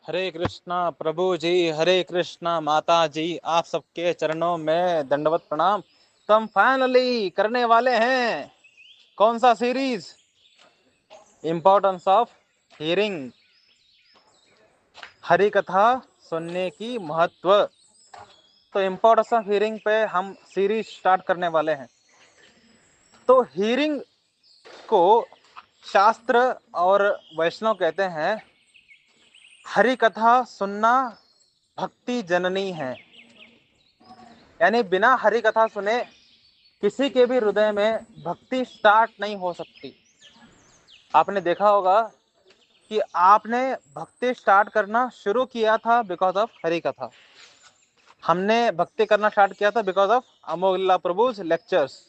हरे कृष्णा प्रभु जी, हरे कृष्णा माता जी, आप सबके चरणों में दंडवत प्रणाम। तो हम फाइनली करने वाले हैं कौन सा series? Importance of hearing, Hari कथा सुनने की महत्व। तो इम्पोर्टेंस ऑफ हियरिंग पे हम सीरीज स्टार्ट करने वाले हैं। तो हियरिंग को शास्त्र और वैष्णव कहते हैं हरि कथा सुनना भक्ति जननी है, यानी बिना हरि कथा सुने किसी के भी हृदय में भक्ति स्टार्ट नहीं हो सकती। आपने देखा होगा कि आपने भक्ति स्टार्ट करना शुरू किया था बिकॉज ऑफ हरि कथा। हमने भक्ति करना स्टार्ट किया था बिकॉज ऑफ अमोघ लीला प्रभुज लेक्चर्स।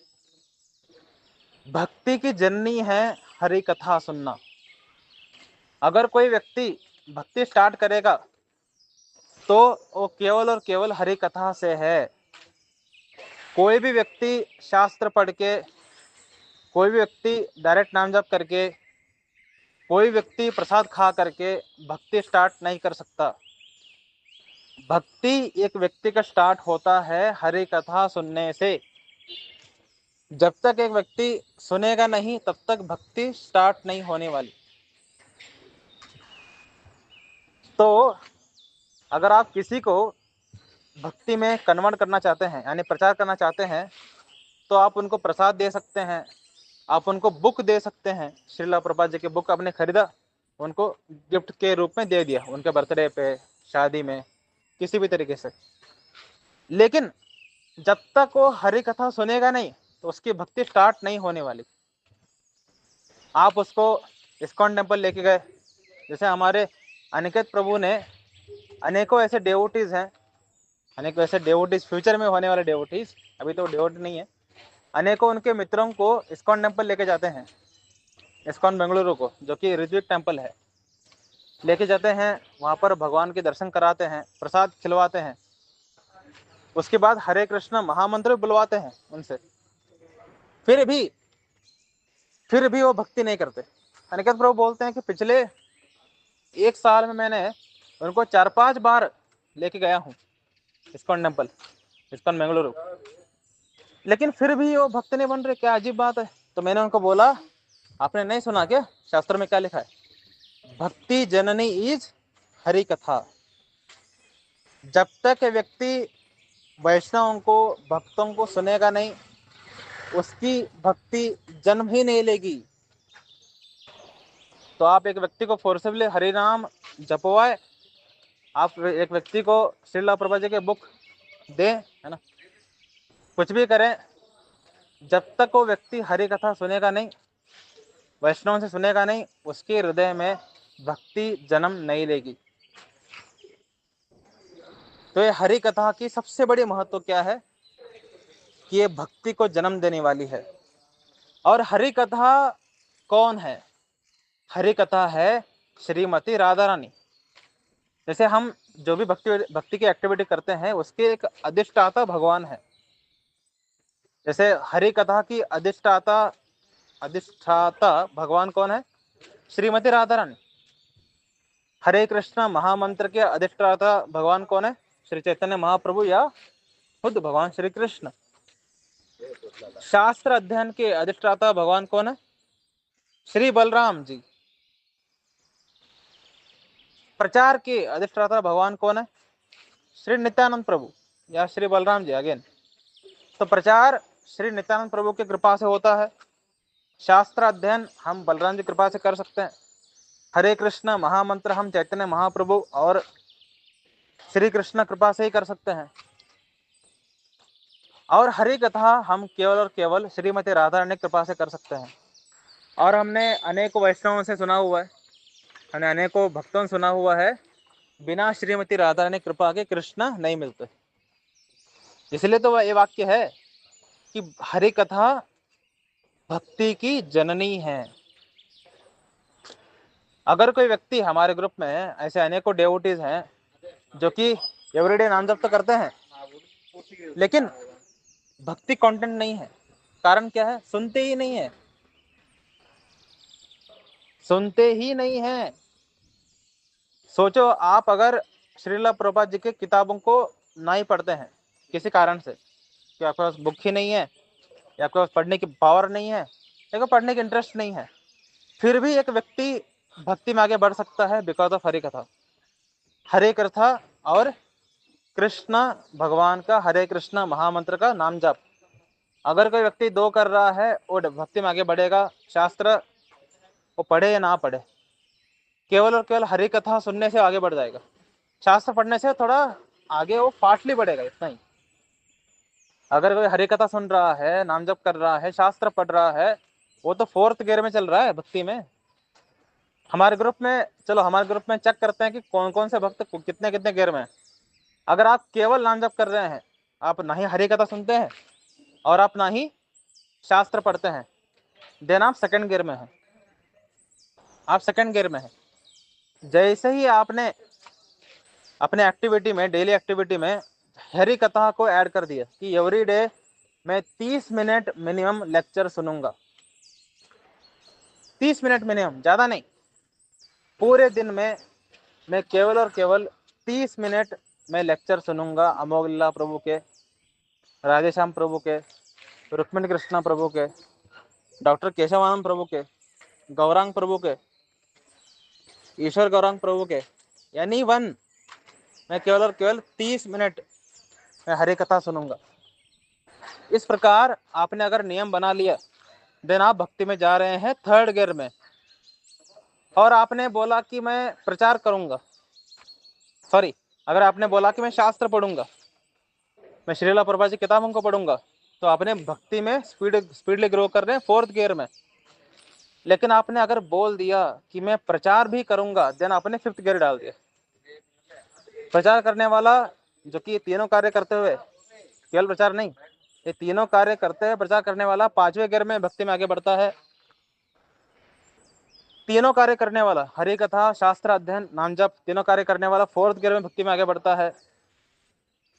भक्ति की जननी है हरि कथा सुनना। अगर कोई व्यक्ति भक्ति स्टार्ट करेगा तो वो केवल और केवल हरि कथा से है। कोई भी व्यक्ति शास्त्र पढ़ के, कोई भी व्यक्ति डायरेक्ट नाम जप करके, कोई व्यक्ति प्रसाद खा करके भक्ति स्टार्ट नहीं कर सकता। भक्ति एक व्यक्ति का स्टार्ट होता है हरि कथा सुनने से। जब तक एक व्यक्ति सुनेगा नहीं तब तक भक्ति स्टार्ट नहीं होने वाली। तो अगर आप किसी को भक्ति में कन्वर्ट करना चाहते हैं, यानी प्रचार करना चाहते हैं, तो आप उनको प्रसाद दे सकते हैं, आप उनको बुक दे सकते हैं। श्रीला प्रभुपाद जी की बुक आपने खरीदा, उनको गिफ्ट के रूप में दे दिया, उनके बर्थडे पे, शादी में, किसी भी तरीके से। लेकिन जब तक वो हरि कथा सुनेगा नहीं तो उसकी भक्ति स्टार्ट नहीं होने वाली। आप उसको इस्कॉन टेम्पल लेके गए, जैसे हमारे अनिकेत प्रभु ने, अनेकों ऐसे डेवोटीज हैं, अनेकों ऐसे डेवोटीज, फ्यूचर में होने वाले डेवोटीज, अभी तो डेवोटी नहीं है, अनेकों उनके मित्रों को इस्कॉन टेम्पल लेके जाते हैं। इस्कॉन बेंगलुरु को, जो कि ऋत्विक टेम्पल है, लेके जाते हैं, वहाँ पर भगवान के दर्शन कराते हैं, प्रसाद खिलवाते हैं। उसके बाद हरे कृष्ण महामंत्र बुलवाते हैं उनसे। फिर भी वो भक्ति नहीं करते। अनिकेत प्रभु बोलते हैं कि पिछले एक साल में मैंने उनको 4-5 बार लेके गया हूँ इस्कॉन टेम्पल, इस्कॉन बेंगलुरु, लेकिन फिर भी वो भक्त नहीं बन रहे। क्या अजीब बात है। तो मैंने उनको बोला, आपने नहीं सुना क्या शास्त्र में क्या लिखा है? भक्ति जननी इज हरि कथा। जब तक व्यक्ति वैष्णवों को, भक्तों को सुनेगा नहीं, उसकी भक्ति जन्म ही नहीं लेगी। तो आप एक व्यक्ति को फोर्सिबली हरि नाम जपवाए, आप एक व्यक्ति को श्रीला प्रभा जी के बुक दें, है ना, कुछ भी करें, जब तक वो व्यक्ति हरि कथा सुनेगा नहीं, वैष्णव से सुनेगा नहीं, उसके हृदय में भक्ति जन्म नहीं लेगी। तो ये हरि कथा की सबसे बड़ी महत्व क्या है कि ये भक्ति को जन्म देने वाली है। और हरि कथा कौन है? हरि कथा है श्रीमती राधा रानी। जैसे हम जो भी भक्ति की एक्टिविटी करते हैं, उसके एक अधिष्ठाता भगवान है। जैसे हरि कथा की अधिष्ठाता भगवान कौन है? श्रीमती राधा रानी। हरे कृष्ण महामंत्र के अधिष्ठाता भगवान कौन है? श्री चैतन्य महाप्रभु या खुद भगवान श्री कृष्ण। शास्त्र अध्ययन के अधिष्ठाता भगवान कौन है? श्री बलराम जी। प्रचार के अधिष्ठाता भगवान कौन है? श्री नित्यानंद प्रभु या श्री बलराम जी अगेन। तो प्रचार श्री नित्यानंद प्रभु की कृपा से होता है। शास्त्र अध्ययन हम बलराम जी कृपा से कर सकते हैं। हरे कृष्ण महामंत्र हम चैतन्य महाप्रभु और श्री कृष्ण कृपा से ही कर सकते हैं। और हरि कथा हम केवल और केवल श्रीमती राधा रानी कृपा से कर सकते हैं। और हमने अनेकों वैष्णवों से सुना हुआ है, हमने अनेकों भक्तों से सुना हुआ है, बिना श्रीमती राधा रानी कृपा के कृष्ण नहीं मिलते। इसलिए तो ये वाक्य है कि हरि कथा भक्ति की जननी है। अगर कोई व्यक्ति, हमारे ग्रुप में ऐसे अनेकों डेवोटीज हैं जो कि एवरीडे नाम जप तो करते हैं, लेकिन भक्ति कंटेंट नहीं है। कारण क्या है? सुनते ही नहीं है, सुनते ही नहीं है। सोचो आप अगर श्रीला प्रभुपाद जी की किताबों को ना ही पढ़ते हैं किसी कारण से, कि आपके पास बुक ही नहीं है, या आपके पास पढ़ने की पावर नहीं है, या पढ़ने की इंटरेस्ट नहीं है, फिर भी एक व्यक्ति भक्ति में आगे बढ़ सकता है बिकॉज ऑफ हरि कथा। हरे कथा और कृष्ण भगवान का हरे कृष्ण महामंत्र का नाम जप। अगर कोई व्यक्ति दो कर रहा है और भक्ति में आगे बढ़ेगा, शास्त्र वो पढ़े या ना पढ़े, केवल और केवल हरि कथा सुनने से आगे बढ़ जाएगा। शास्त्र पढ़ने से थोड़ा आगे वो फास्टली बढ़ेगा, इतना ही। अगर कोई हरि कथा सुन रहा है, नाम जप कर रहा है, शास्त्र पढ़ रहा है, वो तो 4th गियर में चल रहा है भक्ति में। हमारे ग्रुप में, चलो हमारे ग्रुप में चेक करते हैं कि कौन कौन से भक्त कितने कितने गियर में है। अगर आप केवल नाम जप कर रहे हैं, आप ना ही हरि कथा सुनते हैं और आप ना ही शास्त्र पढ़ते हैं, देन आप 2nd गियर में हैं। आप 2nd गियर में हैं। जैसे ही आपने अपने एक्टिविटी में, डेली एक्टिविटी में हरि कथा को ऐड कर दिया कि एवरी डे मैं 30 मिनट मिनिमम लेक्चर सुनूंगा, 30 मिनट मिनिमम, ज़्यादा नहीं। पूरे दिन में मैं केवल और केवल 30 मिनट मैं लेक्चर सुनूंगा अमोघ प्रभु के, राधेश्याम प्रभु के, रुक्मिणी कृष्णा प्रभु के, डॉक्टर केशवानंद प्रभु के, गौरांग प्रभु के, ईश्वर गौरांग प्रभु के, यानी वन, मैं केवल और केवल 30 मिनट मैं हरि कथा सुनूंगा। इस प्रकार आपने अगर नियम बना लिया, देन आप भक्ति में जा रहे हैं 3rd गियर में। और आपने बोला कि मैं प्रचार करूंगा, सॉरी, अगर आपने बोला कि मैं शास्त्र पढ़ूंगा, मैं श्रीला प्रभुपाद जी किताबों को पढ़ूंगा, तो आपने भक्ति में स्पीडली ग्रो कर रहे हैं 4th गियर में। लेकिन आपने अगर बोल दिया कि मैं प्रचार भी करूंगा, देन आपने 5th गियर डाल दिया। प्रचार करने वाला जो कि तीनों कार्य करते हुए, केवल प्रचार नहीं, ये तीनों कार्य करते हुए प्रचार करने वाला 5वें गियर में भक्ति में आगे बढ़ता है। तीनों कार्य करने वाला, हरि कथा, शास्त्र अध्ययन, नाम जप, तीनों कार्य करने वाला 4th गियर में भक्ति में आगे बढ़ता है।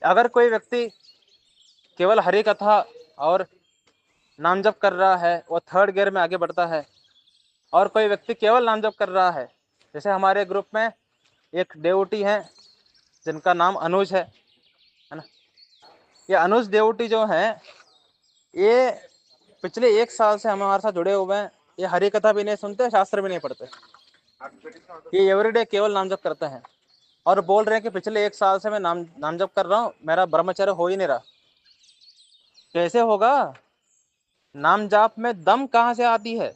अगर कोई व्यक्ति केवल हरि कथा और नाम जप कर रहा है, वो 3rd गियर में आगे बढ़ता है। और कोई व्यक्ति केवल नाम जप कर रहा है, जैसे हमारे ग्रुप में एक देवटी है जिनका नाम अनुज है ना। ये अनुज देवटी जो है, ये पिछले 1 साल से हमारे साथ जुड़े हुए हैं। ये हरि कथा भी नहीं सुनते, शास्त्र भी नहीं पढ़ते, ये एवरीडे केवल नाम जप करते हैं और बोल रहे हैं कि पिछले 1 साल से मैं नाम जप कर रहा हूँ, मेरा ब्रह्मचर्य हो ही नहीं रहा। कैसे होगा? नाम जाप में दम कहाँ से आती है?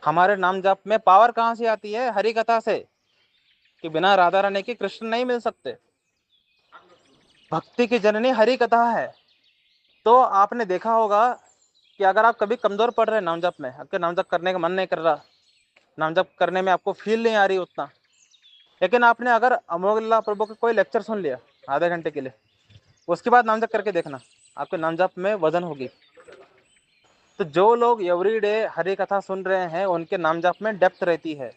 हमारे नाम जाप में पावर कहाँ से आती है? हरि कथा से, कि बिना राधा रानी के कृष्ण नहीं मिल सकते। भक्ति की जननी हरि कथा है। तो आपने देखा होगा कि अगर आप कभी कमजोर पड़ रहे हैं नाम जप में, आपके नाम जप करने का मन नहीं कर रहा, नाम जप करने में आपको फील नहीं आ रही उतना, लेकिन आपने अगर अमोघ प्रभु का कोई लेक्चर सुन लिया आधे घंटे के लिए, उसके बाद नाम जप करके देखना, आपके नाम जप में वजन होगी। तो जो लोग एवरीडे हरि कथा सुन रहे हैं, उनके नाम जप में डेप्थ रहती है।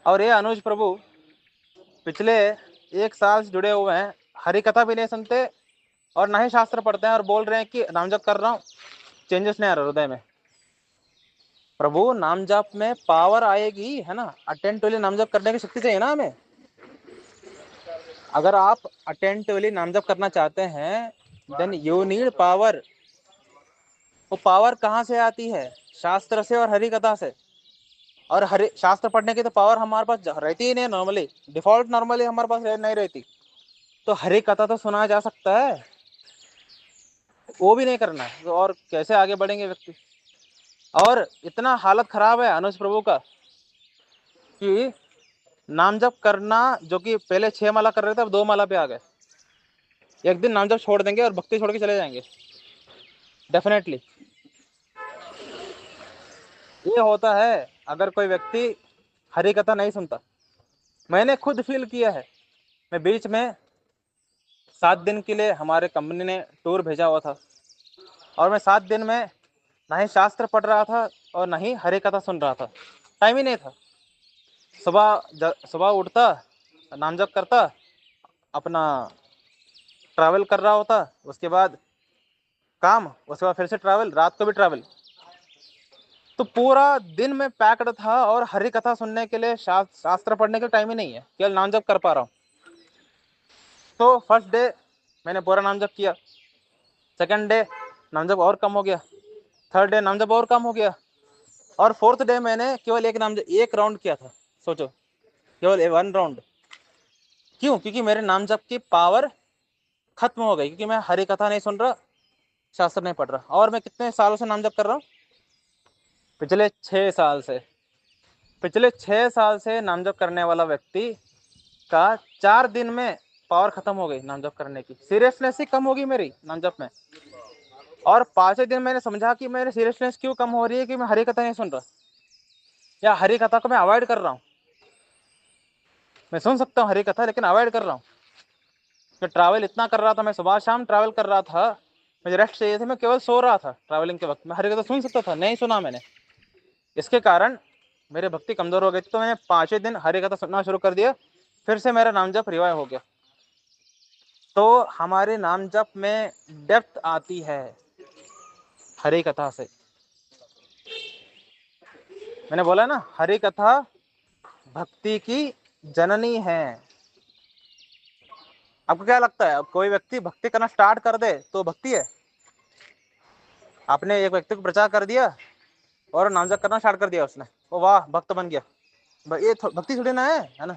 और ये अनुज प्रभु पिछले 1 साल से जुड़े हुए हैं, हरि कथा भी नहीं सुनते और ना ही शास्त्र पढ़ते हैं, और बोल रहे हैं कि नाम जप कर रहा हूँ, चेंजेस नहीं आ रहा हृदय में। प्रभु, नाम जप में पावर आएगी, है ना। अटेंटिवली नाम जप करने की शक्ति चाहिए ना हमें। अगर आप अटेंटिवली नाम जप करना चाहते हैं, देन यू नीड पावर। वो पावर कहाँ से आती है? शास्त्र से और हरि कथा से। और हरि शास्त्र पढ़ने की तो पावर हमारे पास रहती ही नहीं नॉर्मली, डिफॉल्ट नॉर्मली हमारे पास नहीं रहती। तो हरि कथा तो सुना जा सकता है, वो भी नहीं करना है, तो और कैसे आगे बढ़ेंगे व्यक्ति? और इतना हालत खराब है अनुज प्रभु का कि नाम जप करना, जो कि पहले 6 माला कर रहे थे, अब 2 माला पे आ गए। एक दिन नाम जप छोड़ देंगे और भक्ति छोड़ के चले जाएंगे डेफिनेटली। ये होता है अगर कोई व्यक्ति हरि कथा नहीं सुनता। मैंने खुद फील किया है। मैं बीच में 7 दिन के लिए हमारे कंपनी ने टूर भेजा हुआ था, और मैं 7 दिन में ना ही शास्त्र पढ़ रहा था और ना ही हरि कथा सुन रहा था। टाइम ही नहीं था। सुबह उठता, नाम जप करता, अपना ट्रैवल कर रहा होता, उसके बाद काम, उसके बाद फिर से ट्रैवल, रात को भी ट्रैवल। तो पूरा दिन में पैक्ड था और हरि कथा सुनने के लिए, शास्त्र पढ़ने के टाइम ही नहीं है, केवल नाम जप कर पा रहा हूँ। तो फर्स्ट डे मैंने पूरा नाम जप किया, सेकंड डे नाम जप और कम हो गया, थर्ड डे नाम जप और कम हो गया, और फोर्थ डे मैंने केवल एक राउंड किया था। सोचो, केवल 1 राउंड। क्यों? क्योंकि मेरे नाम जप की पावर खत्म हो गई, क्योंकि मैं हरि कथा नहीं सुन रहा, शास्त्र नहीं पढ़ रहा। और मैं कितने सालों से नाम जप कर रहा हूँ? पिछले 6 साल से। पिछले 6 साल से नाम जप करने वाला व्यक्ति का 4 दिन में पावर खत्म हो गई नाम जप करने की, सीरियसनेस ही कम होगी मेरी नाम जप में। और 5वें दिन मैंने समझा कि मेरी सीरियसनेस क्यों कम हो रही है, कि मैं हरि कथा नहीं सुन रहा, या हरि कथा को मैं अवॉइड कर रहा हूँ। मैं सुन सकता हूँ हरि कथा, लेकिन अवॉइड कर रहा हूँ। मैं ट्रैवल इतना कर रहा था, मैं सुबह शाम ट्रैवल कर रहा था, मुझे रेस्ट चाहिए थी, मैं केवल सो रहा था ट्रैवलिंग के वक्त। मैं हरि कथा सुन सकता था, नहीं सुना मैंने। इसके कारण मेरी भक्ति कमजोर हो गई थी। तो मैंने 5वें दिन हरि कथा सुनना शुरू कर दिया, फिर से मेरा नाम जप रिवाइव हो गया। तो हमारे नाम जप में डेप्थ आती है हरि कथा से। मैंने बोला ना, हरि कथा भक्ति की जननी है। आपको क्या लगता है, अब कोई व्यक्ति भक्ति करना स्टार्ट कर दे तो भक्ति है? आपने एक व्यक्ति को प्रचार कर दिया और नाम जप करना स्टार्ट कर दिया उसने, वो वाह भक्त बन गया, ये भक्ति थोड़ी ना है ना?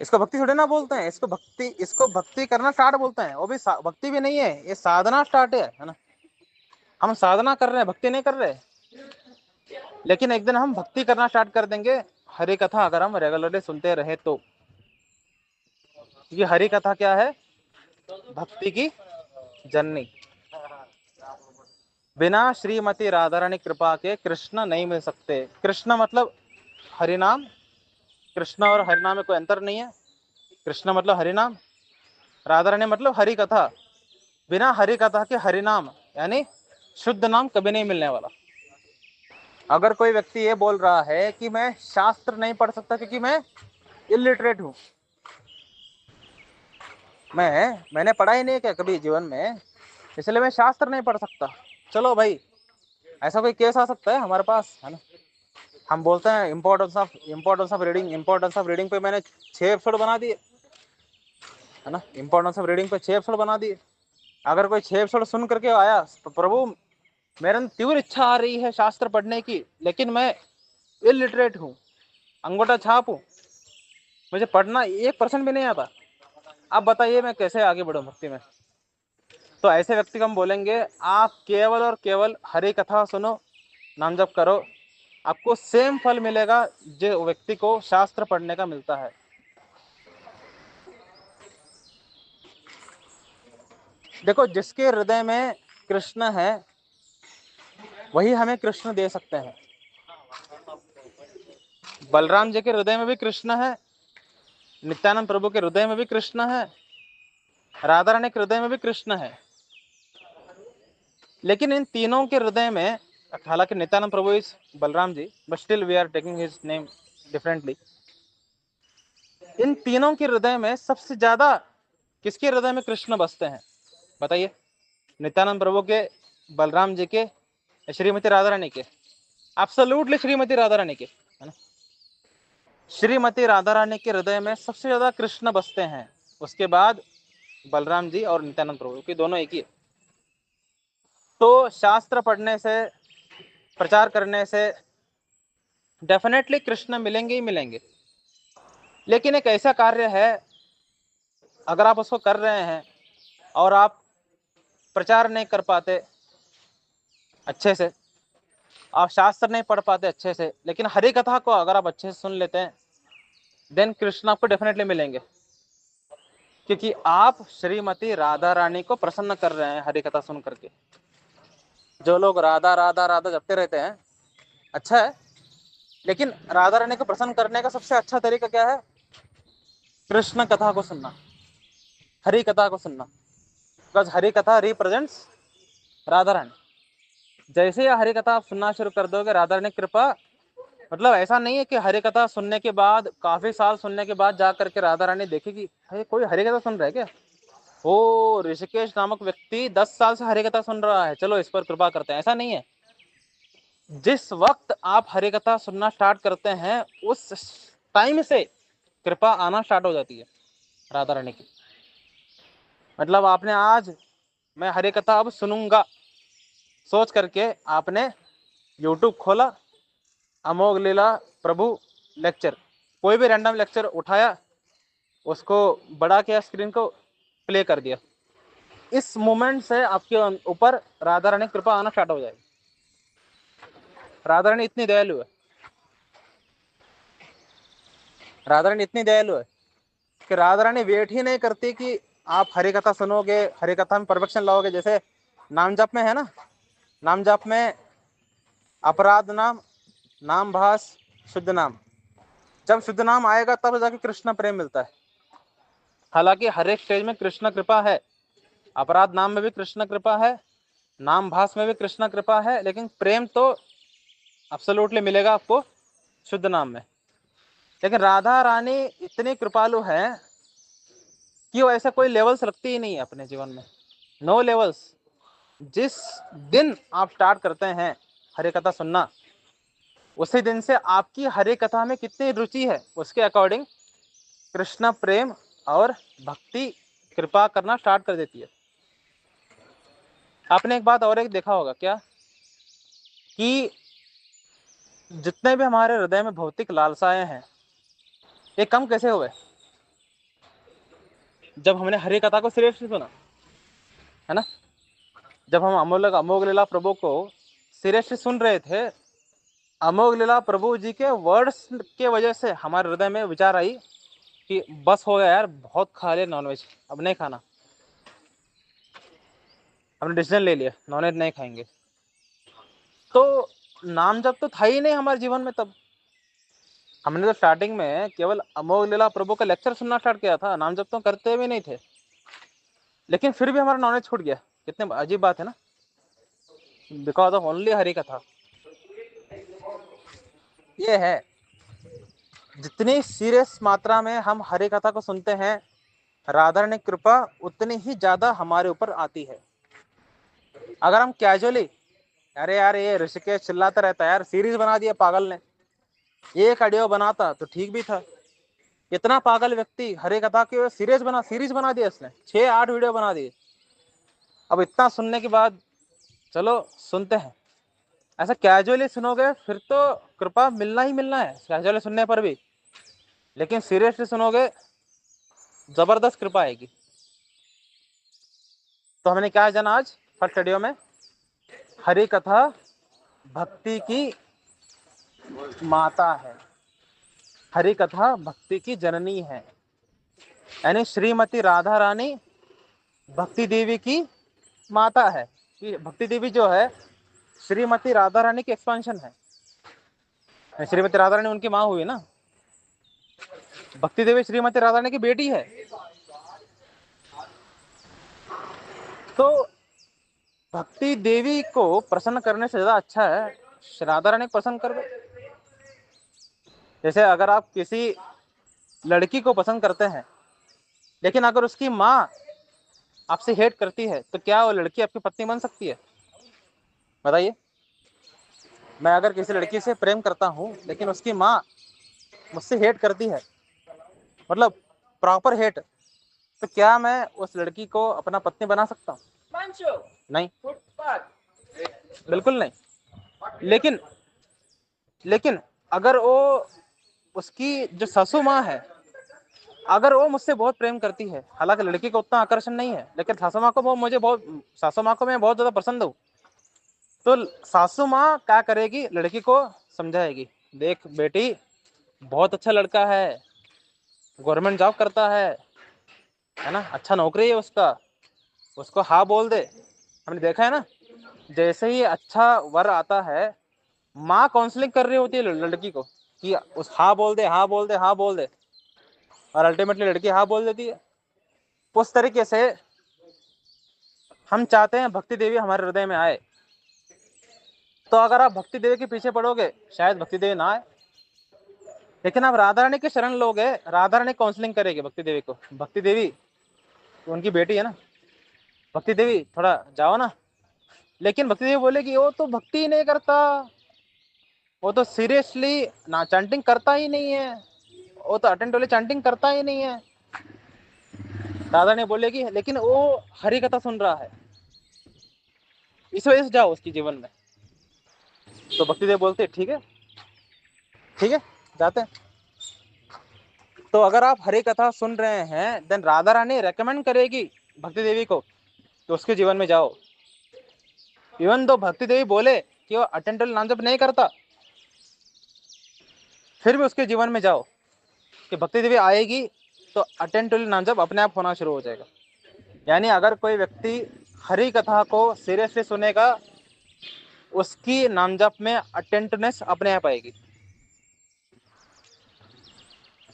इसको भक्ति थोड़ी ना बोलते हैं, इसको भक्ति करना स्टार्ट बोलते हैं। वो भी भक्ति भी नहीं है, ये साधना स्टार्ट है ना? हम साधना कर रहे हैं, भक्ति नहीं कर रहे। लेकिन एक दिन हम भक्ति करना स्टार्ट कर देंगे हरि कथा अगर हम रेगुलरली सुनते रहे तो। क्योंकि हरि कथा क्या है? भक्ति की जननी। बिना श्रीमती राधा रानी कृपा के कृष्ण नहीं मिल सकते। कृष्ण मतलब हरिनाम, कृष्ण और हरिनाम में कोई अंतर नहीं है। कृष्ण मतलब हरिनाम, राधा रानी मतलब हरि कथा। बिना हरि कथा के हरिनाम यानी शुद्ध नाम कभी नहीं मिलने वाला। अगर कोई व्यक्ति ये बोल रहा है कि मैं शास्त्र नहीं पढ़ सकता क्योंकि मैं इलिटरेट हूं, मैंने पढ़ा ही नहीं क्या कभी जीवन में, इसलिए मैं शास्त्र नहीं पढ़ सकता। चलो भाई, ऐसा कोई केस आ सकता है हमारे पास, है ना? हम बोलते हैं इंपॉर्टेंस ऑफ रीडिंग पे मैंने 6 एपिसोड बना दिए, है ना? इंपॉर्टेंस ऑफ रीडिंग पे 6 एपिसोड बना दिए। अगर कोई 6 एपिसोड सुन करके आया, प्रभु मेरे अंदर तीव्र इच्छा आ रही है शास्त्र पढ़ने की, लेकिन मैं इलिटरेट हूँ, अंगूठा छाप हूँ, मुझे पढ़ना 1% भी नहीं आता, आप बताइए मैं कैसे आगे बढ़ूँ भक्ति में? तो ऐसे व्यक्ति को हम बोलेंगे आप केवल और केवल हरि कथा सुनो, नाम जप करो, आपको सेम फल मिलेगा जो व्यक्ति को शास्त्र पढ़ने का मिलता है। देखो, जिसके हृदय में कृष्ण है वही हमें कृष्ण दे सकते हैं। बलराम जी के हृदय में भी कृष्ण है, नित्यानंद प्रभु के हृदय में भी कृष्ण है, राधा रानी के हृदय में भी कृष्ण है। लेकिन इन तीनों के हृदय में, हालांकि Nityanand Prabhu is Balram ji, but still we are taking his name differently. इन तीनों के हृदय में सबसे ज्यादा किसके हृदय में कृष्ण बसते हैं बताइए? नित्यानंद प्रभु के, बलराम जी के, श्रीमती राधा रानी के? एब्सोल्युटली श्रीमती राधा रानी के, है ना? श्रीमती राधा रानी के हृदय में सबसे ज्यादा कृष्ण बसते हैं, उसके बाद बलराम जी और नित्यानंद प्रभु की, दोनों एक ही है। तो शास्त्र पढ़ने से, प्रचार करने से डेफिनेटली कृष्ण मिलेंगे ही मिलेंगे। लेकिन एक ऐसा कार्य है, अगर आप उसको कर रहे हैं और आप प्रचार नहीं कर पाते अच्छे से, आप शास्त्र नहीं पढ़ पाते अच्छे से, लेकिन हरि कथा को अगर आप अच्छे से सुन लेते हैं, देन कृष्ण आपको डेफिनेटली मिलेंगे। क्योंकि आप श्रीमती राधा रानी को प्रसन्न कर रहे हैं हरि कथा सुन करके। जो लोग राधा राधा राधा जपते रहते हैं, अच्छा है, लेकिन राधा रानी को प्रसन्न करने का सबसे अच्छा तरीका क्या है? कृष्ण कथा को सुनना, हरि कथा को सुनना। बिकॉज हरि कथा रिप्रेजेंट्स राधा रानी। जैसे ही हरि कथा आप सुनना शुरू कर दोगे, राधा रानी कृपा, मतलब ऐसा नहीं है कि हरि कथा सुनने के बाद, काफी साल सुनने के बाद जा करके राधा रानी देखेगी अरे कोई हरि कथा सुन रहा है क्या, ओ ऋषिकेश नामक व्यक्ति 10 साल से हरि कथा सुन रहा है, चलो इस पर कृपा करते हैं, ऐसा नहीं है। जिस वक्त आप हरि कथा सुनना स्टार्ट करते हैं उस टाइम से कृपा आना स्टार्ट हो जाती है राधा रानी की। मतलब आपने आज मैं हरि कथा अब सुनूंगा सोच करके आपने यूट्यूब खोला, अमोघ लीला प्रभु लेक्चर, कोई भी रैंडम लेक्चर उठाया, उसको बड़ा किया, स्क्रीन को प्ले कर दिया, इस मोमेंट से आपके ऊपर राधा रानी कृपा आना स्टार्ट हो जाएगी। राधा रानी इतनी दयालु है, राधा रानी इतनी दयालु है कि राधा रानी वेट ही नहीं करती कि आप हरि कथा सुनोगे, हरि कथा में परफेक्शन लाओगे। जैसे नाम जप में है ना, नाम जप में अपराध नाम, नाम भास, शुद्ध नाम, जब शुद्ध नाम आएगा तब जाके कृष्ण प्रेम मिलता है। हालांकि हर एक स्टेज में कृष्ण कृपा है, अपराध नाम में भी कृष्ण कृपा है, नाम भास में भी कृष्ण कृपा है, लेकिन प्रेम तो अब्सोल्युटली मिलेगा आपको शुद्ध नाम में। लेकिन राधा रानी इतनी कृपालु है कि वो ऐसा कोई लेवल्स रखती ही नहीं है अपने जीवन में, नो लेवल्स। जिस दिन आप स्टार्ट करते हैं हरे कथा सुनना, उसी दिन से आपकी हरे कथा में कितनी रुचि है उसके अकॉर्डिंग कृष्ण प्रेम और भक्ति कृपा करना स्टार्ट कर देती है। आपने एक बात और एक देखा होगा क्या, कि जितने भी हमारे हृदय में भौतिक लालसाएं हैं ये कम कैसे हुए? जब हमने हरि कथा को सीरियसली सुना, है ना, जब हम अमोघ लीला प्रभु को सीरियसली सुन रहे थे, अमोघ लीला प्रभु जी के वर्ड्स के वजह से हमारे हृदय में विचार आई कि बस हो गया यार, बहुत खा लिया नॉनवेज, अब नहीं खाना। हमने डिसीजन ले लिया नॉनवेज नहीं खाएंगे। तो नाम जप तो था ही नहीं हमारे जीवन में तब। हमने तो स्टार्टिंग में केवल अमोघ लीला प्रभु का लेक्चर सुनना स्टार्ट किया था, नाम जप तो करते भी नहीं थे, लेकिन फिर भी हमारा नॉलेज छूट गया। कितने अजीब बात है ना, बिकॉज ऑफ ओनली हरि कथा। ये है, जितनी सीरियस मात्रा में हम हरि कथा को सुनते हैं राधा रानी कृपा उतनी ही ज्यादा हमारे ऊपर आती है। अगर हम कैजुअली, अरे यार ये ऋषिकेश चिल्लाता रहता है यार, सीरीज बना दिया पागल ने, एक ऑडियो बनाता तो ठीक भी था। इतना पागल व्यक्ति हरे कथा के सीरीज बना दिया इसने, 6-8 वीडियो बना दिए। अब इतना सुनने के बाद चलो सुनते हैं, ऐसा कैजुअली सुनोगे फिर तो कृपा मिलना ही मिलना है कैजुअली सुनने पर भी, लेकिन सीरियसली सुनोगे जबरदस्त कृपा आएगी। तो हमने क्या जाना आज फर्स्ट ऑडियो में, हरि कथा भक्ति की माता है, हरि कथा भक्ति की जननी है, यानी श्रीमती राधा रानी भक्ति देवी की माता है। कि भक्ति देवी जो है श्रीमती राधा रानी की एक्सपेंशन है, श्रीमती राधा रानी उनकी माँ हुई ना, भक्ति देवी श्रीमती राधा रानी की बेटी है। तो भक्ति देवी को प्रसन्न करने से ज्यादा अच्छा है राधा रानी को पसंद कर दो। जैसे अगर आप किसी लड़की को पसंद करते हैं लेकिन अगर उसकी माँ आपसे हेट करती है तो क्या वो लड़की आपकी पत्नी बन सकती है? बताइए। मैं अगर किसी लड़की से प्रेम करता हूँ लेकिन उसकी माँ मुझसे हेट करती है, मतलब प्रॉपर हेट, तो क्या मैं उस लड़की को अपना पत्नी बना सकता हूँ? नहीं, बिल्कुल नहीं। लेकिन लेकिन अगर वो, उसकी जो सासू माँ है, अगर वो मुझसे बहुत प्रेम करती है, हालांकि लड़की को उतना आकर्षण नहीं है लेकिन सासू माँ को सासू माँ को मैं बहुत ज्यादा पसंद हूँ, तो सासू माँ क्या करेगी, लड़की को समझाएगी, देख बेटी बहुत अच्छा लड़का है, गवर्नमेंट जॉब करता है ना, अच्छा नौकरी है उसका, उसको हाँ बोल दे। हमने देखा है ना, जैसे ही अच्छा वर आता है माँ काउंसलिंग कर रही होती है लड़की को कि उस हाँ बोल दे, हाँ बोल दे, हाँ बोल दे, और अल्टीमेटली लड़की हाँ बोल देती है। उस तरीके से हम चाहते हैं भक्ति देवी हमारे हृदय में आए। तो अगर आप भक्ति देवी के पीछे पड़ोगे शायद भक्ति देवी ना आए, लेकिन आप राधा रानी के शरण लोगे, राधा रानी काउंसलिंग करेगी भक्ति देवी को। भक्ति देवी तो उनकी बेटी है ना, भक्ति देवी थोड़ा जाओ ना, लेकिन भक्ति देवी बोलेगी वो तो भक्ति ही नहीं करता, वो तो सीरियसली ना चैंटिंग करता ही नहीं है, वो तो अटेंटिवली चैंटिंग करता ही नहीं है। राधा ने बोलेगी लेकिन वो हरि कथा सुन रहा है, इस वजह से जाओ उसके जीवन में। तो भक्ति देव बोलते ठीक है, ठीक है, जाते हैं। तो अगर आप हरि कथा सुन रहे हैं, देन राधा रानी रेकमेंड करेगी भक्ति देवी को तो उसके जीवन में जाओ। इवन दो भक्ति देवी बोले कि वो अटेंटिव नाम जप नहीं करता, फिर भी उसके जीवन में जाओ, कि भक्ति देवी आएगी तो अटेंटिव नाम जप अपने आप होना शुरू हो जाएगा। यानी अगर कोई व्यक्ति हरि कथा को सीरियसली सुनेगा, उसकी नाम जप में अटेंटिवनेस अपने आप आएगी।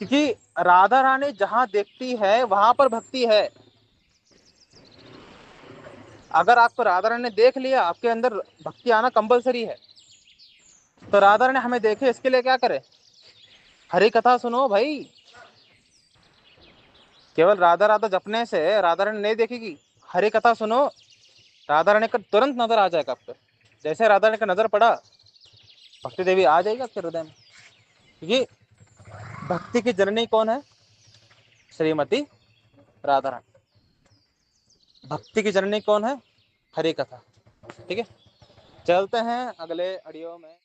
क्योंकि राधा रानी जहां देखती है वहां पर भक्ति है। अगर आपको राधा रानी ने देख लिया, आपके अंदर भक्ति आना कंपलसरी है। तो राधा रानी हमें देखे इसके लिए क्या करे, हरि कथा सुनो भाई। केवल राधा राधा जपने से राधा रानी नहीं देखेगी, हरि कथा सुनो, राधा रानी का तुरंत नजर आ जाएगा आप पे। जैसे राधा रानी का नजर पड़ा, भक्ति देवी आ जाएगी आपके हृदय में। क्योंकि भक्ति की जननी कौन है, श्रीमती राधा रानी। भक्ति की जननी कौन है, हरि कथा। ठीक है, चलते हैं अगले ऑडियो में।